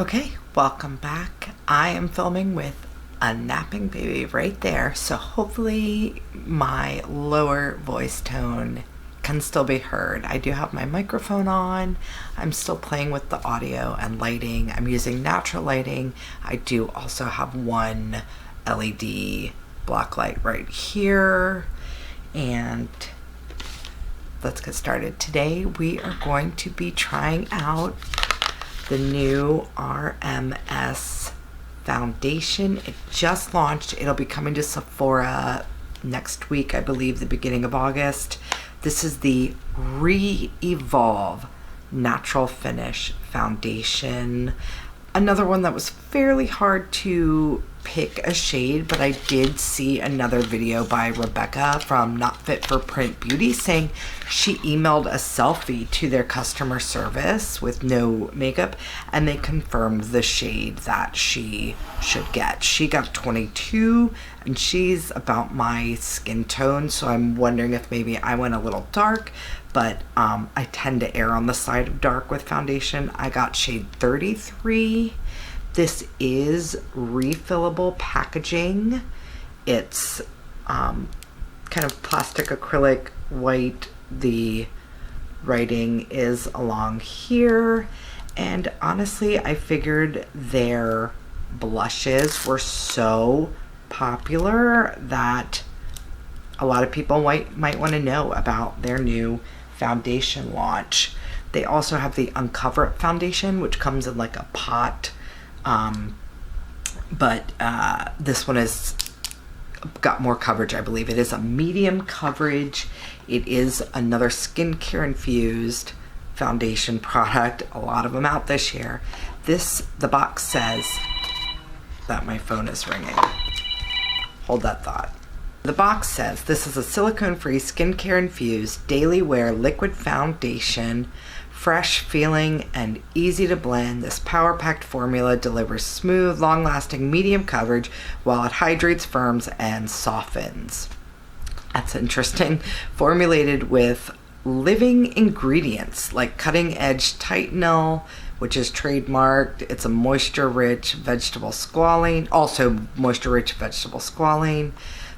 Okay, welcome back. I am filming with a napping baby right there, so hopefully my lower voice tone can still be heard. I do have my microphone on. I'm still playing with the audio and lighting. I'm using natural lighting. I do also have one LED black light right here. And let's get started. Today we are going to be trying out the new RMS foundation. It just launched. It'll be coming to Sephora next week, I believe, the beginning of August. This is the Re-Evolve Natural Finish Foundation. Another one that was fairly hard to pick a shade, but I did see another video by Rebecca from Not Fit for Print Beauty saying she emailed a selfie to their customer service with no makeup and they confirmed the shade that she should get. She got 22 and she's about my skin tone, so I'm wondering if maybe I went a little dark, but I tend to err on the side of dark with foundation. I got shade 33. This is refillable packaging. It's kind of plastic acrylic white. The writing is along here. And honestly, I figured their blushes were so popular that a lot of people might want to know about their new foundation launch. They also have the Uncover It foundation, which comes in like a pot. But this one has got more coverage, I believe. It is a medium coverage. It is another skincare infused foundation product. A lot of them out this year. The box says that my phone is ringing. Hold that thought. The box says this is a silicone-free skincare infused daily wear liquid foundation. Fresh feeling and easy to blend, this power-packed formula delivers smooth, long-lasting medium coverage while it hydrates, firms, and softens. That's interesting. Formulated with living ingredients like cutting-edge Titanol, which is trademarked. It's a moisture-rich vegetable squalane,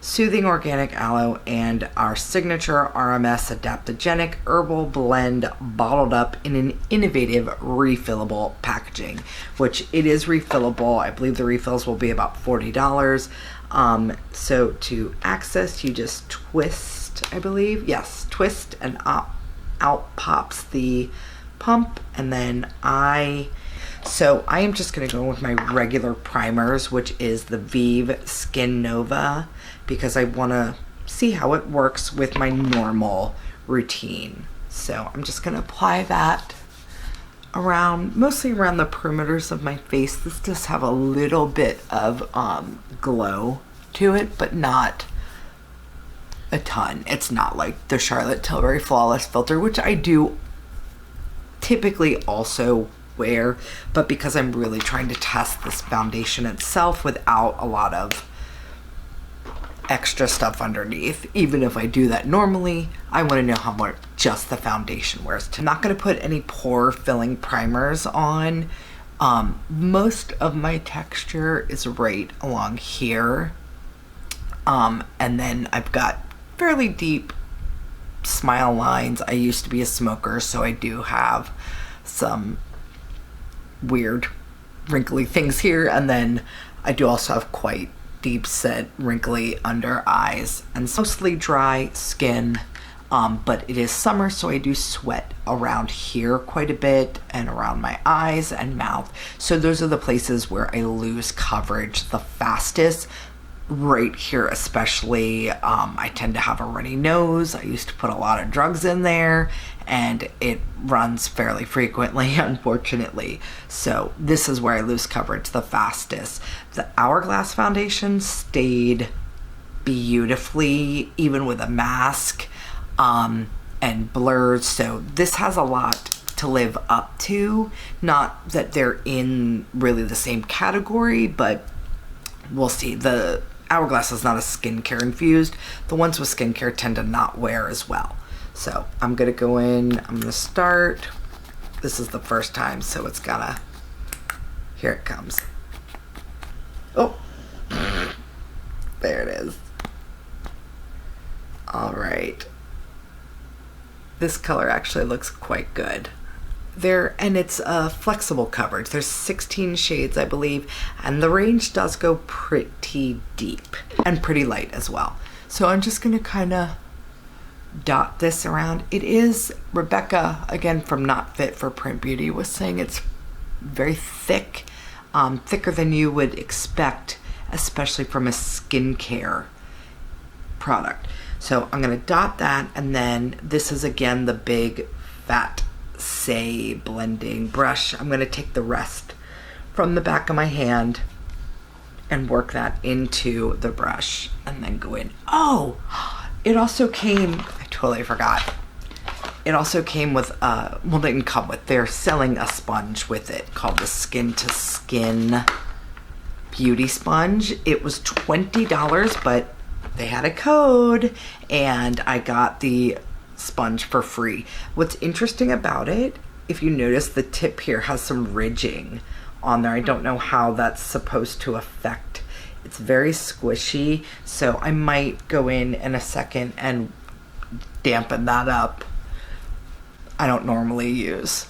soothing organic aloe, and our signature RMS adaptogenic herbal blend bottled up in an innovative refillable packaging, which it is refillable. I believe the refills will be about $40. So to access, you just twist, I believe. Yes, twist and out pops the pump. And then I am just going to go with my regular primers, which is the Vieve Skin Nova, because I want to see how it works with my normal routine. So I'm just going to apply that mostly around the perimeters of my face. This does have a little bit of glow to it, but not a ton. It's not like the Charlotte Tilbury Flawless Filter, which I do typically also wear, but because I'm really trying to test this foundation itself without a lot of extra stuff underneath, even if I do that normally, I want to know how much just the foundation wears. I'm not going to put any pore filling primers on. Most of my texture is right along here, and then I've got fairly deep smile lines. I used to be a smoker, so I do have some weird wrinkly things here, and then I do also have quite deep set wrinkly under eyes and mostly dry skin, but it is summer, so I do sweat around here quite a bit and around my eyes and mouth, so those are the places where I lose coverage the fastest. Right here especially, I tend to have a runny nose. I used to put a lot of drugs in there and it runs fairly frequently, unfortunately. So this is where I lose coverage the fastest. The Hourglass foundation stayed beautifully, even with a mask, and blurs. So this has a lot to live up to. Not that they're in really the same category, but we'll see. The Hourglass is not a skincare infused. The ones with skincare tend to not wear as well. So I'm gonna go in, I'm gonna start. This is the first time, so it's gotta Here it comes. Oh, there it is. All right. This color actually looks quite good. And it's a flexible coverage. There's 16 shades, I believe, and the range does go pretty deep and pretty light as well. So I'm just gonna kind of dot this around. It is, Rebecca, again from Not Fit for Print Beauty, was saying it's very thick, thicker than you would expect, especially from a skincare product. So I'm gonna dot that, and then this is again the big fat Say blending brush. I'm gonna take the rest from the back of my hand and work that into the brush and then go in. Oh, it also came, I totally forgot. It also came with, well, it didn't come with, they're selling a sponge with it called the Skin to Skin Beauty Sponge. It was $20, but they had a code and I got the sponge for free. What's interesting about it, if you notice, the tip here has some ridging on there. I don't know how that's supposed to affect. It's very squishy, so I might go in a second and dampen that up. I don't normally use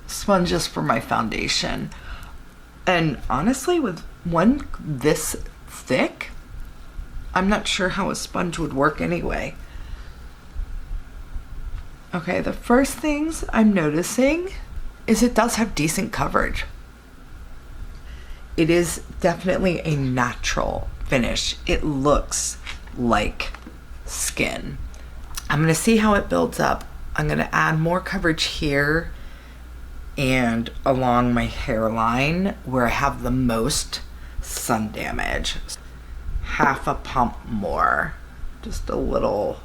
sponges for my foundation, and honestly, with one this thick, I'm not sure how a sponge would work anyway. Okay, the first things I'm noticing is it does have decent coverage. It is definitely a natural finish. It looks like skin. I'm gonna see how it builds up. I'm gonna add more coverage here and along my hairline where I have the most sun damage. Half a pump more, just a little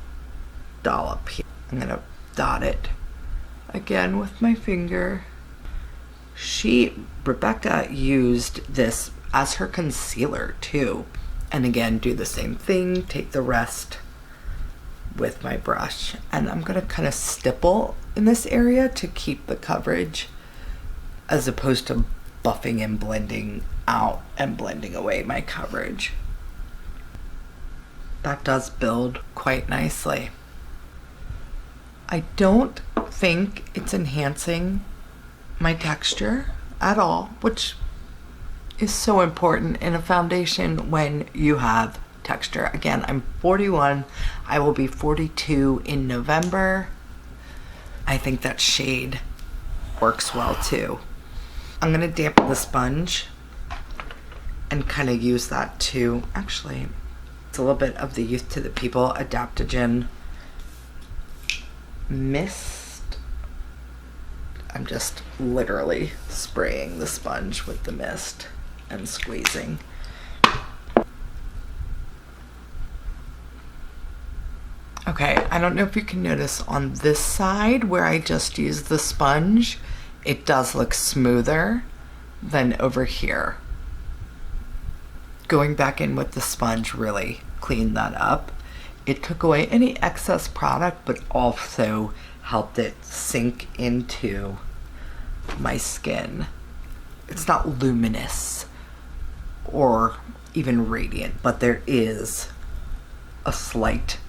dollop here. I'm gonna dot it again with my finger. Rebecca used this as her concealer too. And again, do the same thing, take the rest with my brush. And I'm gonna kind of stipple in this area to keep the coverage as opposed to buffing and blending out and blending away my coverage. That does build quite nicely. I don't think it's enhancing my texture at all, which is so important in a foundation when you have texture. Again, I'm 41. I will be 42 in November. I think that shade works well too. I'm gonna dampen the sponge and kind of use that to, actually, it's a little bit of the Youth to the People adaptogen mist. I'm just literally spraying the sponge with the mist and squeezing. Okay, I don't know if you can notice on this side where I just used the sponge, it does look smoother than over here. Going back in with the sponge really cleaned that up. It took away any excess product, but also helped it sink into my skin. It's not luminous or even radiant, but there is a slight,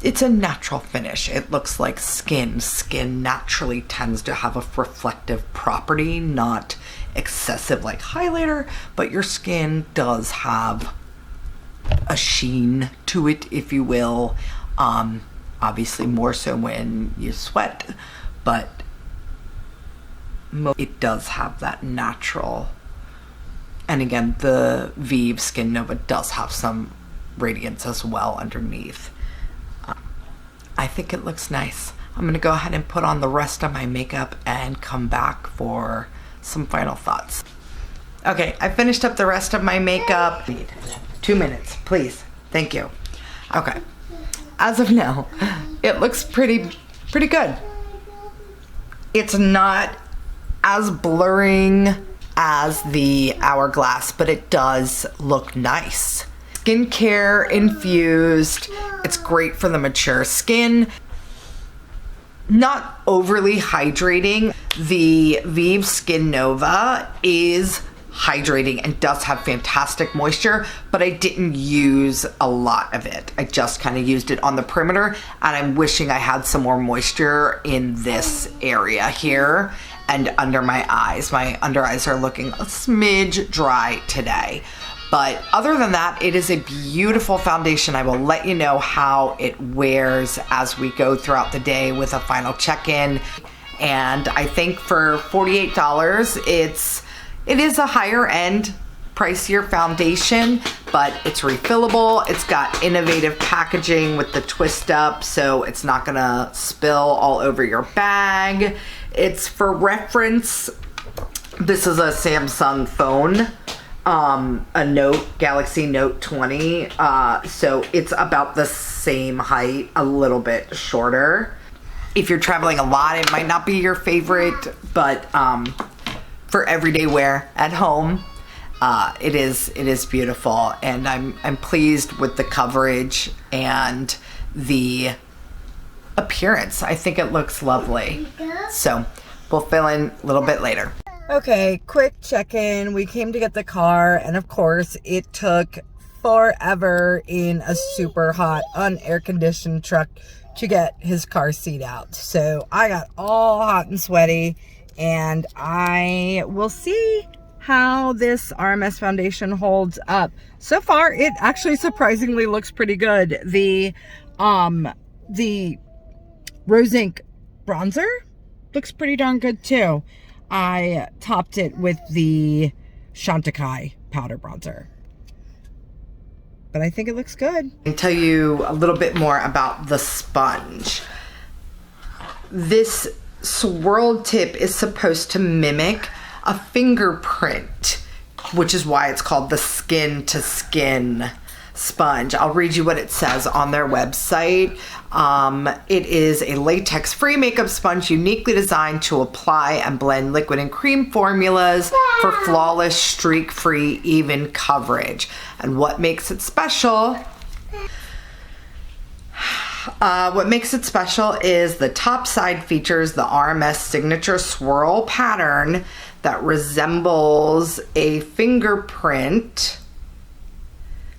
it's a natural finish. It looks like skin. Skin naturally tends to have a reflective property, not excessive like highlighter, but your skin does have a sheen to it, if you will. Obviously more so when you sweat, but it does have that natural. And again, the Vieve Skin Nova does have some radiance as well underneath. I think it looks nice. I'm gonna go ahead and put on the rest of my makeup and come back for some final thoughts. Okay, I finished up the rest of my makeup. 2 minutes, please. Thank you. Okay, as of now, it looks pretty good. It's not as blurring as the Hourglass, but it does look nice. Skincare infused. It's great for the mature skin. not overly hydrating. The Vieve Skin Nova is hydrating and does have fantastic moisture, but I didn't use a lot of it. I just kind of used it on the perimeter, and I'm wishing I had some more moisture in this area here and under my eyes. My under eyes are looking a smidge dry today. But other than that, it is a beautiful foundation. I will let you know how it wears as we go throughout the day with a final check-in. And I think for $48, it is a higher end, pricier foundation, but it's refillable. It's got innovative packaging with the twist up, so it's not gonna spill all over your bag. It's for reference. This is a Samsung phone, a Galaxy Note 20. So it's about the same height, a little bit shorter. If you're traveling a lot, it might not be your favorite, but for everyday wear at home, it is beautiful, and I'm pleased with the coverage and the appearance. I think it looks lovely. So we'll fill in a little bit later. Okay, quick check-in. We came to get the car, and of course it took forever in a super hot, unair-conditioned truck to get his car seat out. So I got all hot and sweaty, and I will see how this RMS foundation holds up. So far, it actually surprisingly looks pretty good. The Rose Ink bronzer looks pretty darn good too. I topped it with the Chantecaille powder bronzer, but I think it looks good. I'll tell you a little bit more about the sponge. This swirled tip is supposed to mimic a fingerprint, which is why it's called the Skin to Skin sponge. I'll read you what it says on their website. It is a latex-free makeup sponge uniquely designed to apply and blend liquid and cream formulas for flawless, streak-free, even coverage. And what makes it special? What makes it special is the top side features the RMS signature swirl pattern that resembles a fingerprint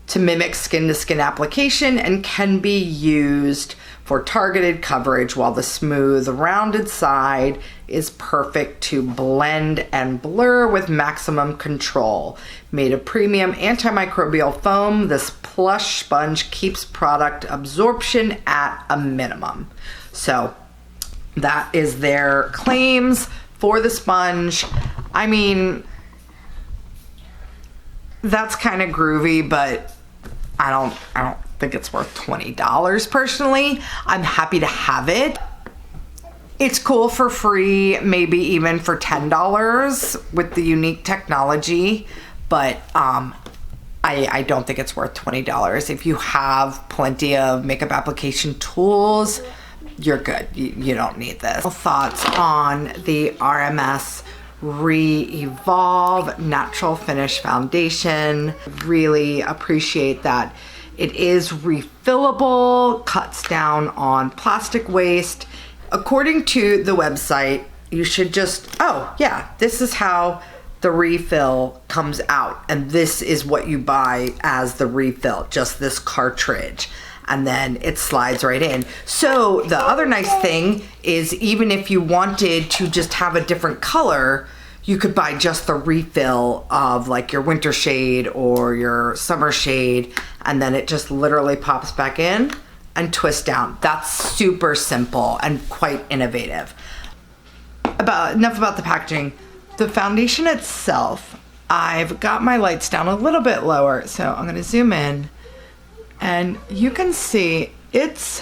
to mimic skin-to-skin application and can be used for targeted coverage, while the smooth, rounded side is perfect to blend and blur with maximum control. Made of premium antimicrobial foam, this plush sponge keeps product absorption at a minimum. So that is their claims for the sponge. I mean, that's kind of groovy, but I don't think it's worth $20 personally. I'm happy to have it. It's cool for free, maybe even for $10 with the unique technology, but I don't think it's worth $20. If you have plenty of makeup application tools, you're good. You don't need this. Thoughts on the RMS Re-Evolve Natural Finish Foundation. Really appreciate that it is refillable, cuts down on plastic waste. According to the website, you should just, oh yeah, this is how the refill comes out, and this is what you buy as the refill, just this cartridge, and then it slides right in. So the other nice thing is, even if you wanted to just have a different color, you could buy just the refill of like your winter shade or your summer shade, and then it just literally pops back in and twists down. That's super simple and quite innovative. Enough about the packaging. The foundation itself, I've got my lights down a little bit lower, so I'm gonna zoom in, and you can see it's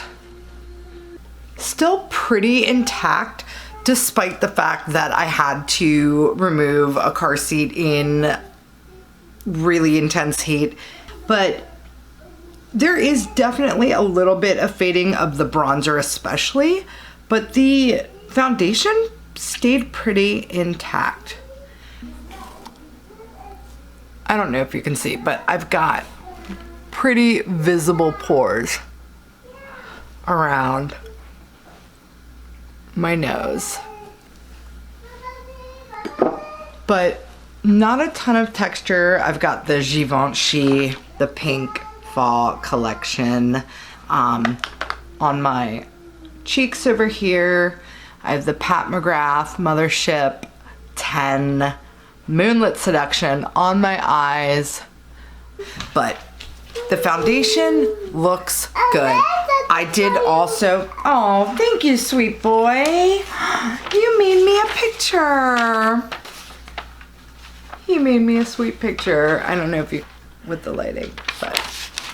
still pretty intact, despite the fact that I had to remove a car seat in really intense heat. But there is definitely a little bit of fading of the bronzer especially, but the foundation stayed pretty intact. I don't know if you can see, but I've got pretty visible pores around my nose. But not a ton of texture. I've got the Givenchy, the pink fall collection on my cheeks over here. I have the Pat McGrath Mothership 10 Moonlit Seduction on my eyes. But the foundation looks good. I did also, oh, thank you, sweet boy. You made me a picture. He made me a sweet picture. I don't know if you, with the lighting, but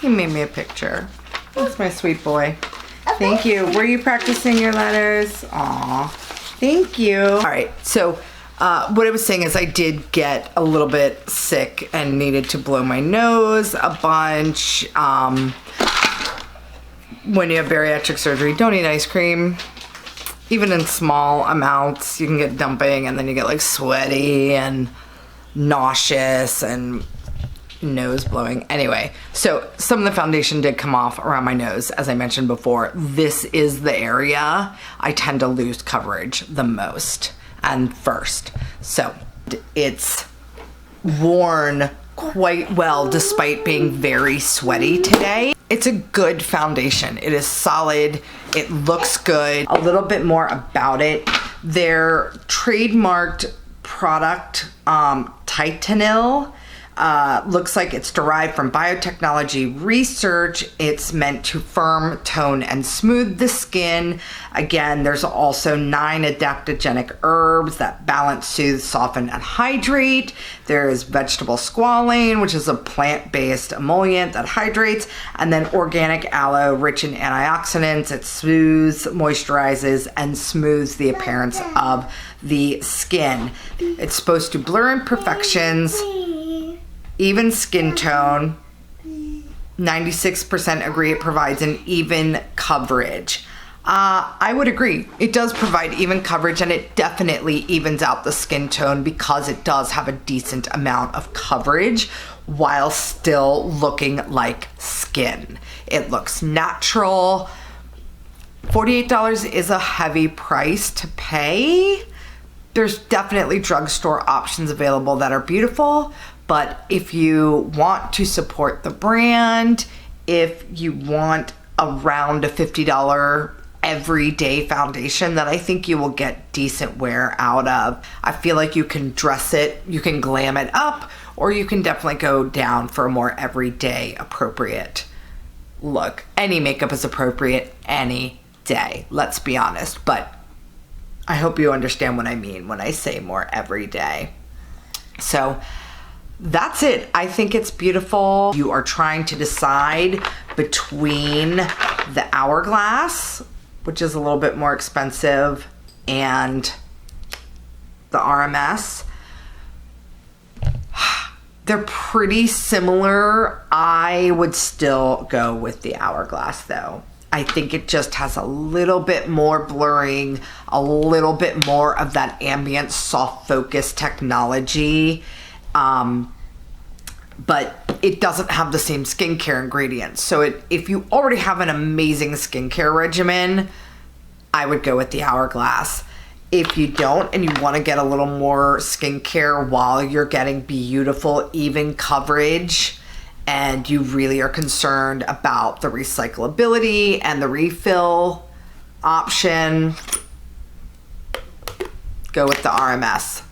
he made me a picture. That's my sweet boy. Thank you. Were you practicing your letters? Aw, thank you. All right, so what I was saying is I did get a little bit sick and needed to blow my nose a bunch. When you have bariatric surgery, don't eat ice cream. Even in small amounts, you can get dumping and then you get like sweaty and nauseous and nose blowing. Anyway, so some of the foundation did come off around my nose. As I mentioned before, this is the area I tend to lose coverage the most and first. So it's worn quite well despite being very sweaty today. It's a good foundation. It is solid. It looks good. A little bit more about it. Their trademarked product, Titanil, looks like it's derived from biotechnology research. It's meant to firm, tone, and smooth the skin. Again, there's also 9 adaptogenic herbs that balance, soothe, soften, and hydrate. There's vegetable squalane, which is a plant-based emollient that hydrates, and then organic aloe, rich in antioxidants. It soothes, moisturizes, and smooths the appearance of the skin. It's supposed to blur imperfections, even skin tone. 96% agree it provides an even coverage. I would agree. It does provide even coverage, and it definitely evens out the skin tone because it does have a decent amount of coverage while still looking like skin. It looks natural. $48 is a heavy price to pay. There's definitely drugstore options available that are beautiful, but if you want to support the brand, if you want around a $50 everyday foundation that I think you will get decent wear out of, I feel like you can dress it, you can glam it up, or you can definitely go down for a more everyday appropriate look. Any makeup is appropriate any day, let's be honest, but I hope you understand what I mean when I say more everyday. So that's it. I think it's beautiful. You are trying to decide between the Hourglass, which is a little bit more expensive, and the RMS. They're pretty similar. I would still go with the Hourglass though. I think it just has a little bit more blurring, a little bit more of that ambient soft focus technology. But it doesn't have the same skincare ingredients. So if you already have an amazing skincare regimen, I would go with the Hourglass. If you don't and you want to get a little more skincare while you're getting beautiful, even coverage, and you really are concerned about the recyclability and the refill option, go with the RMS.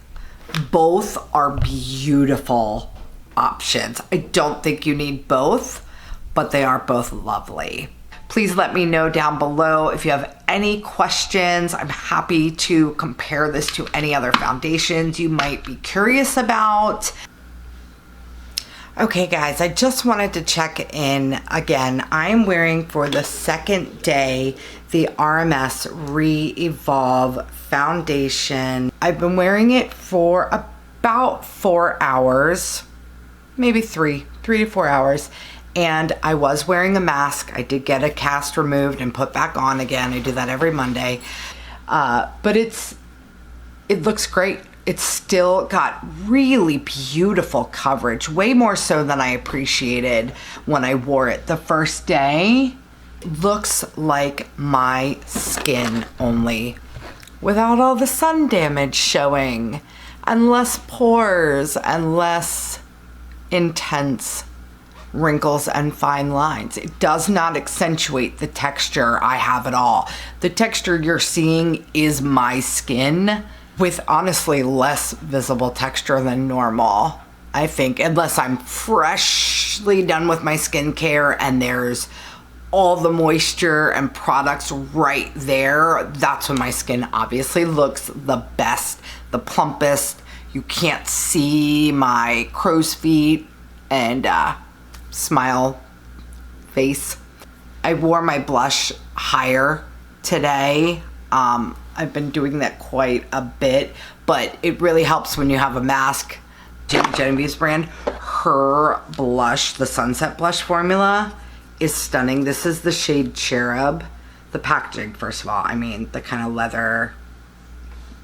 Both are beautiful options. I don't think you need both, but they are both lovely. Please let me know down below if you have any questions. I'm happy to compare this to any other foundations you might be curious about. Okay guys, I just wanted to check in again. I'm wearing for the second day the RMS Re-Evolve foundation. I've been wearing it for about 4 hours, maybe 3 to 4 hours. And I was wearing a mask. I did get a cast removed and put back on again. I do that every Monday. But it looks great. It's still got really beautiful coverage, way more so than I appreciated when I wore it the first day. Looks like my skin, only without all the sun damage showing, and less pores and less intense wrinkles and fine lines. It does not accentuate the texture I have at all. The texture you're seeing is my skin with honestly less visible texture than normal, I think, unless I'm freshly done with my skincare and there's all the moisture and products right there. That's when my skin obviously looks the best, the plumpest. You can't see my crow's feet and smile face. I wore my blush higher today. I've been doing that quite a bit, but it really helps when you have a mask. Genevieve's brand, her blush, the Sunset Blush formula, is stunning. This is the shade Cherub. The packaging, first of all, I mean, the kind of leather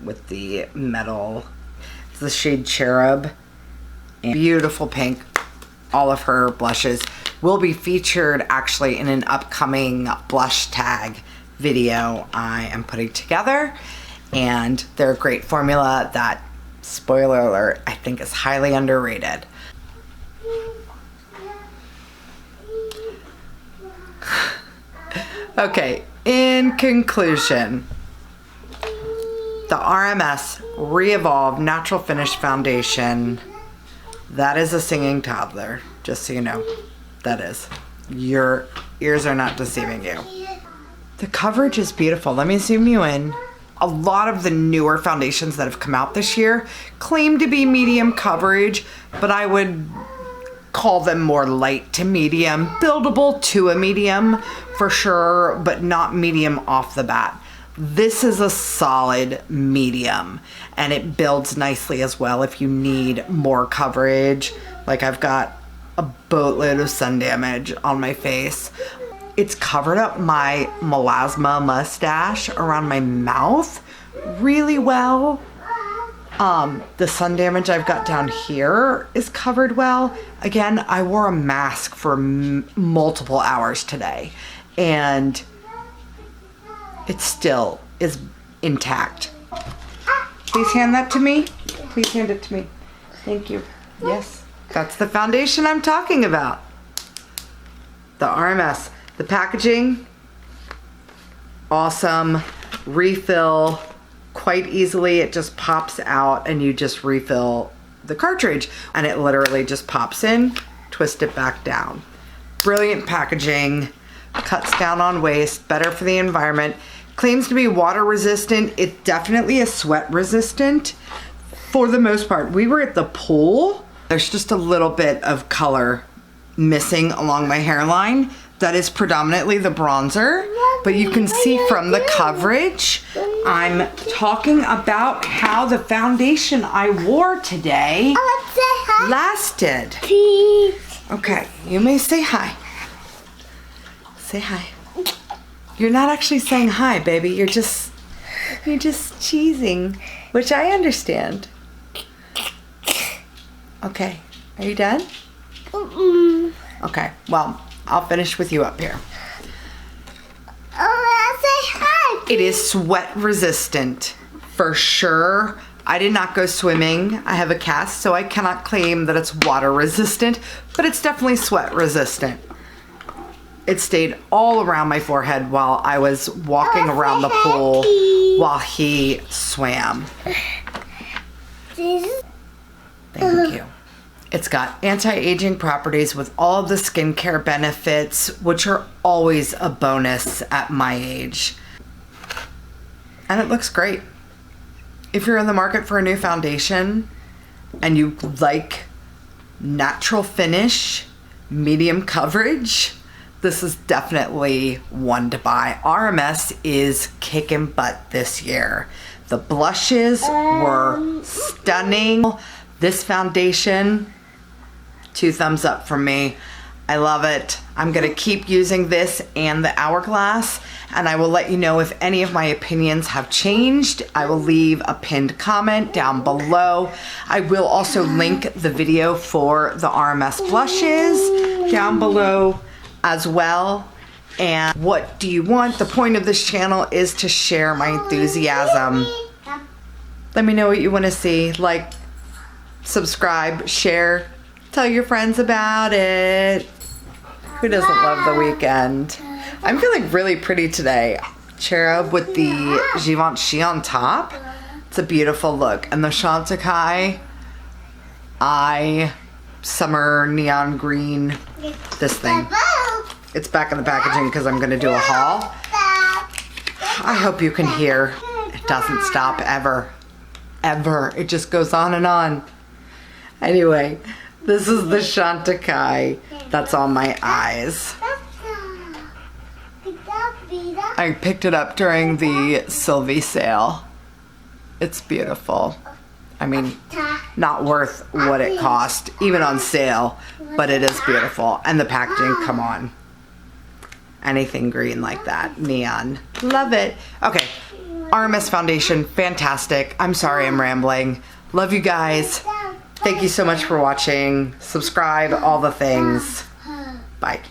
with the metal. It's the shade Cherub. And beautiful pink. All of her blushes will be featured actually in an upcoming blush tag video I am putting together. And they're a great formula that, spoiler alert, I think is highly underrated. Okay, in conclusion, the RMS Re-Evolve Natural Finish Foundation, that is a singing toddler, just so you know. That is. Your ears are not deceiving you. The coverage is beautiful. Let me zoom you in. A lot of the newer foundations that have come out this year claim to be medium coverage, but I would call them more light to medium, buildable to a medium for sure, but not medium off the bat. This is a solid medium, and it builds nicely as well if you need more coverage. Like, I've got a boatload of sun damage on my face. It's covered up my melasma mustache around my mouth really well. The sun damage I've got down here is covered well. Again, I wore a mask for multiple hours today, and it still is intact. Please hand that to me. Please hand it to me. Thank you. Yes, that's the foundation I'm talking about. The RMS. The packaging, awesome. Refill quite easily. It just pops out and you just refill the cartridge, and it literally just pops in, twist it back down. Brilliant packaging, cuts down on waste, better for the environment. Claims to be water resistant. It definitely is sweat resistant for the most part. We were at the pool. There's just a little bit of color missing along my hairline. That is predominantly the bronzer, but you can see from the coverage, I'm talking about how the foundation I wore today lasted. Okay, you may say hi. Say hi. You're not actually saying hi, baby. You're just cheesing, which I understand. Okay, are you done? Okay, well, I'll finish with you up here. Oh, say hi. It is sweat resistant for sure. I did not go swimming. I have a cast, so I cannot claim that it's water resistant, but it's definitely sweat resistant. It stayed all around my forehead while I was walking around the pool while he swam. Thank you. It's got anti-aging properties with all of the skincare benefits, which are always a bonus at my age. And it looks great. If you're in the market for a new foundation and you like natural finish, medium coverage, this is definitely one to buy. RMS is kicking butt this year. The blushes were stunning. This foundation, 2 thumbs up from me. I love it. I'm gonna keep using this and the Hourglass, and I will let you know if any of my opinions have changed. I will leave a pinned comment down below. I will also link the video for the RMS blushes down below as well. And what do you want? The point of this channel is to share my enthusiasm. Let me know what you want to see. Like, subscribe, share, tell your friends about it. Who doesn't love the weekend? I'm feeling really pretty today. Cherub with the Givenchy on top. It's a beautiful look. And the Chantecaille summer neon green, this thing. It's back in the packaging because I'm going to do a haul. I hope you can hear. It doesn't stop ever. Ever. It just goes on and on. Anyway, this is the Chantecaille that's on my eyes. I picked it up during the Sylvie sale. It's beautiful. I mean, not worth what it cost, even on sale, but it is beautiful. And the packaging, come on. Anything green like that, neon. Love it. Okay, RMS foundation, fantastic. I'm sorry I'm rambling. Love you guys. Thank you so much for watching. Subscribe, all the things. Bye.